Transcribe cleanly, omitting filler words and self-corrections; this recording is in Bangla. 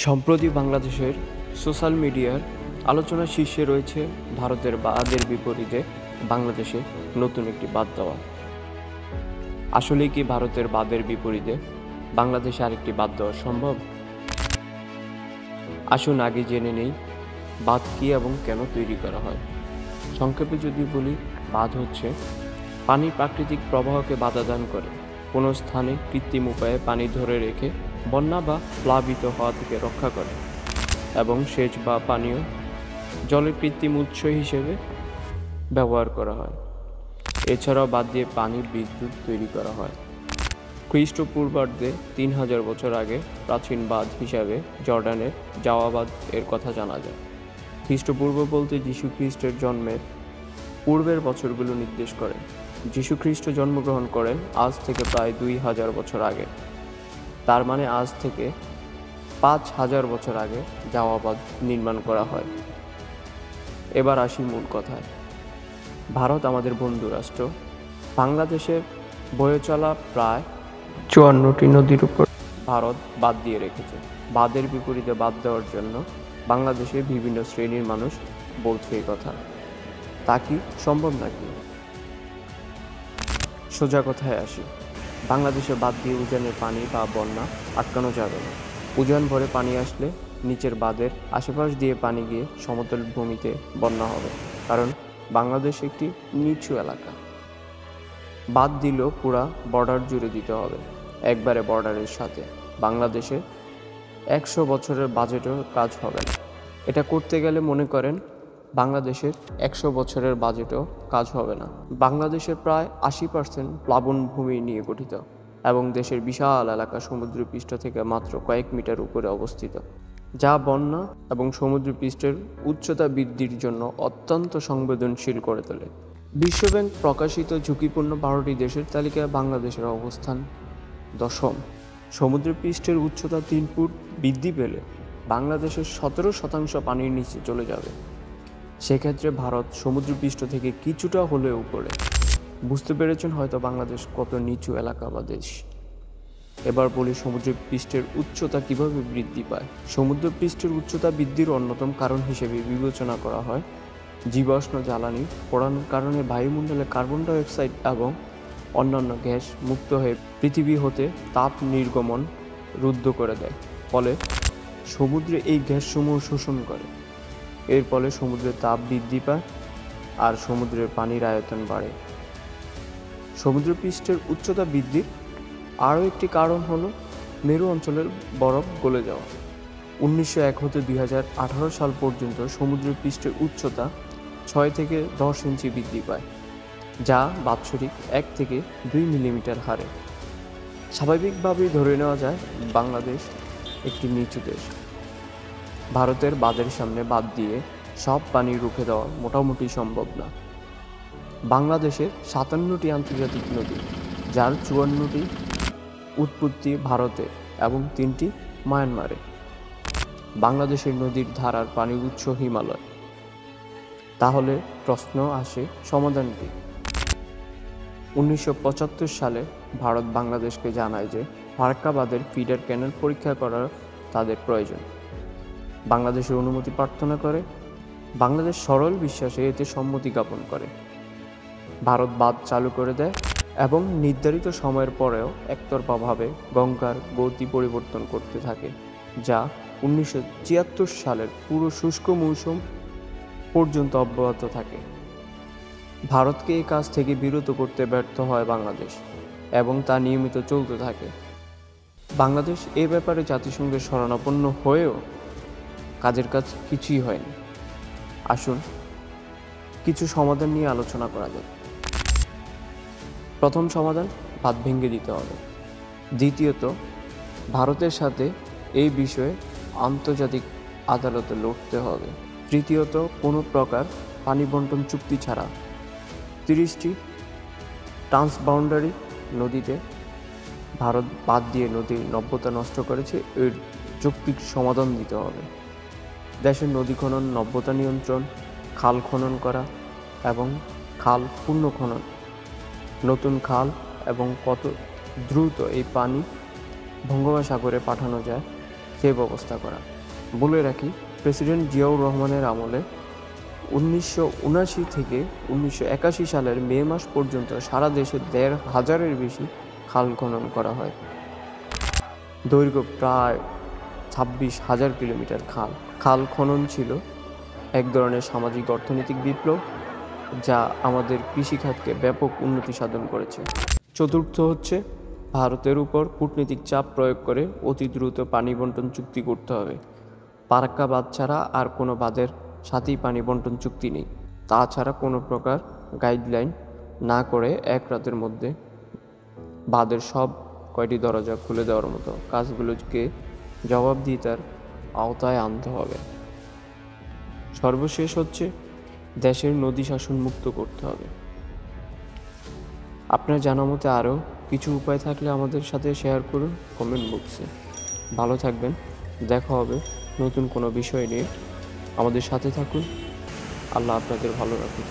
সম্প্রতি বাংলাদেশের সোশ্যাল মিডিয়ার আলোচনার শীর্ষে রয়েছে ভারতের বাঁধের বিপরীতে বাংলাদেশে নতুন একটি বাঁধ দেওয়া। আসলেই কি ভারতের বাঁধের বিপরীতে বাংলাদেশে আরেকটি বাঁধ দেওয়া সম্ভব? আসুন আগে জেনে নেই বাঁধ কী এবং কেন তৈরি করা হয়। সংক্ষেপে যদি বলি, বাঁধ হচ্ছে পানির প্রাকৃতিক প্রবাহকে বাধা দান করে, কোনো স্থানে কৃত্রিম উপায়ে পানি ধরে রেখে বন্যা বা প্লাবিত হওয়া থেকে রক্ষা করে এবং সেচ বা পানীয় জলের কৃত্রিম উৎস হিসেবে ব্যবহার করা হয়। এছাড়াও বাঁধ দিয়ে পানির বিদ্যুৎ তৈরি করা হয়। খ্রিস্টপূর্বাব্দে 3000 বছর আগে প্রাচীন বাঁধ হিসাবে জর্ডানের জাওয়া বাঁধ এর কথা জানা যায়। খ্রিস্টপূর্ব বলতে যীশু খ্রিস্টের জন্মের পূর্বের বছরগুলো নির্দেশ করে। যীশু খ্রিস্ট জন্মগ্রহণ করেন আজ থেকে প্রায় 2000 বছর আগে। তার মানে আজ থেকে 5000 বছর আগে জাওয়া বাঁধ নির্মাণ করা হয়। এবার আসি মূল কথায়। ভারত আমাদের বন্ধু রাষ্ট্র। বাংলাদেশের বয়ে চলা প্রায় 54টি নদীর উপর ভারত বাঁধ দিয়ে রেখেছে। বাঁধের বিপরীতে বাঁধ দেওয়ার জন্য বাংলাদেশের বিভিন্ন শ্রেণীর মানুষ বলছে এই কথা। তা কি সম্ভব নাকি? সোজা কথায় আসি। বাংলাদেশে বাঁধ দিয়ে উজানের পানি বা বন্যা আটকানো যাবে না। উজান ভরে পানি আসলে নিচের বাঁধের আশেপাশ দিয়ে পানি গিয়ে সমতল ভূমিতে বন্যা হবে, কারণ বাংলাদেশ একটি নিচু এলাকা। বাঁধ দিলেও পুরা বর্ডার জুড়ে দিতে হবে, একবারে বর্ডারের সাথে। বাংলাদেশে 100 বছরের বাজেটেও কাজ হবে না। এটা করতে গেলে মনে করেন বাংলাদেশের 100 বছরের বাজেটও কাজ হবে না। বাংলাদেশের প্রায় 80% প্লাবনভূমি নিয়ে গঠিত এবং দেশের বিশাল এলাকা সমুদ্রপৃষ্ঠ থেকে মাত্র কয়েক মিটার উপরে অবস্থিত, যা বন্যা এবং সমুদ্রপৃষ্ঠের উচ্চতা বৃদ্ধির জন্য অত্যন্ত সংবেদনশীল করে তোলে। বিশ্বব্যাংক প্রকাশিত ঝুঁকিপূর্ণ 12টি দেশের তালিকায় বাংলাদেশের অবস্থান 10ম। সমুদ্রপৃষ্ঠের উচ্চতা 3 ফুট বৃদ্ধি পেলে বাংলাদেশের 17% পানির নিচে চলে যাবে। সেক্ষেত্রে ভারত সমুদ্রপৃষ্ঠ থেকে কিছুটা হলেও উপরে। বুঝতে পেরেছেন হয়তো বাংলাদেশ কত নিচু এলাকা বা দেশ। এবার বলি সমুদ্রপৃষ্ঠের উচ্চতা কিভাবে বৃদ্ধি পায়। সমুদ্রপৃষ্ঠের উচ্চতা বৃদ্ধির অন্যতম কারণ হিসেবে বিবেচনা করা হয় জীবাশ্ম জ্বালানি পোড়ানোর কারণে বায়ুমণ্ডলে কার্বন ডাইঅক্সাইড এবং অন্যান্য গ্যাস মুক্ত হয়ে পৃথিবী হতে তাপ নির্গমন রুদ্ধ করে দেয়, ফলে সমুদ্রে এই গ্যাসসমূহ শোষণ করে। এর ফলে সমুদ্রের তাপ বৃদ্ধি পায় আর সমুদ্রের পানির আয়তন বাড়ে। সমুদ্রপৃষ্ঠের উচ্চতা বৃদ্ধির আরও একটি কারণ হলো মেরু অঞ্চলের বরফ গলে যাওয়া। 1901 হতে 2018 সাল পর্যন্ত সমুদ্রপৃষ্ঠের উচ্চতা 6 থেকে 10 ইঞ্চি বৃদ্ধি পায়, যা বাৎসরিক 1 থেকে 2 মিলিমিটার হারে। স্বাভাবিকভাবেই ধরে নেওয়া যায় বাংলাদেশ একটি নিচু দেশ। ভারতের বাঁধের সামনে বাঁধ দিয়ে সব পানি রুখে দেওয়া মোটামুটি সম্ভব না। বাংলাদেশের 57টি আন্তর্জাতিক নদী, যার 54টি উৎপত্তি ভারতে এবং 3টি মায়ানমারে। বাংলাদেশের নদীর ধারার পানির উৎস হিমালয়। তাহলে প্রশ্ন আসে, সমাধান কি? 1975 সালে ভারত বাংলাদেশকে জানায় যে ফারাক্কা বাঁধের ফিডার ক্যানেল পরীক্ষা করার তাদের প্রয়োজন। বাংলাদেশের অনুমতি প্রার্থনা করে। বাংলাদেশ সরল বিশ্বাসে এতে সম্মতি জ্ঞাপন করে। ভারত বাঁধ চালু করে দেয় এবং নির্ধারিত সময়ের পরেও একতরফাভাবে গঙ্গার গতি পরিবর্তন করতে থাকে, যা 1973 সালের পুরো শুষ্ক মৌসুম পর্যন্ত অব্যাহত থাকে। ভারতকে এই কাজ থেকে বিরত করতে ব্যর্থ হয় বাংলাদেশ এবং তা নিয়মিত চলতে থাকে। বাংলাদেশ এ ব্যাপারে জাতিসংঘের শরণাপন্ন হয়েও কাজের কাজ কিছুই হয়নি। আসুন কিছু সমাধান নিয়ে আলোচনা করা যাক। প্রথম সমাধান, বাঁধ ভেঙে দিতে হবে। দ্বিতীয়ত, ভারতের সাথে এই বিষয়ে আন্তর্জাতিক আদালতে লড়তে হবে। তৃতীয়ত, কোনো প্রকার পানি বন্টন চুক্তি ছাড়া 30টি ট্রান্সবাউন্ডারি নদীতে ভারত বাঁধ দিয়ে নদীর নব্যতা নষ্ট করেছে, এর যৌক্তিক সমাধান দিতে হবে। দেশের নদী খনন, নব্যতা নিয়ন্ত্রণ, খাল খনন করা এবং খাল পূর্ণ খনন, নতুন খাল এবং কত দ্রুত এই পানি বঙ্গোপসাগরে পাঠানো যায় সে ব্যবস্থা করা। বলে রাখি, প্রেসিডেন্ট জিয়াউর রহমানের আমলে 1979 থেকে 1981 সালের মে মাস পর্যন্ত সারা দেশে 1,500-এর বেশি খাল খনন করা হয়। দৈর্ঘ্য প্রায় 26,000 কিলোমিটার খাল। খাল খনন ছিল এক ধরনের সামাজিক অর্থনৈতিক বিপ্লব, যা আমাদের কৃষিখাতকে ব্যাপক উন্নতি সাধন করেছে। চতুর্থ হচ্ছে, ভারতের উপর কূটনৈতিক চাপ প্রয়োগ করে অতি দ্রুত পানি বন্টন চুক্তি করতে হবে। পারাক্কা বাঁধ ছাড়া আর কোনো বাঁধের সাথেই পানি বন্টন চুক্তি নেই। তাছাড়া কোনো প্রকার গাইডলাইন না করে এক রাতের মধ্যে বাঁধের সব কয়টি দরজা খুলে দেওয়ার মতো কাজগুলোকে জবাবদিহিতার আওতায় আনতে হবে। সর্বশেষ হচ্ছে, দেশের নদী শাসন মুক্ত করতে হবে। আপনার জানা মতে আরও কিছু উপায় থাকলে আমাদের সাথে শেয়ার করুন কমেন্ট বক্সে। ভালো থাকবেন, দেখা হবে নতুন কোনো বিষয় নিয়ে। আমাদের সাথে থাকুন। আল্লাহ আপনাদের ভালো রাখুন।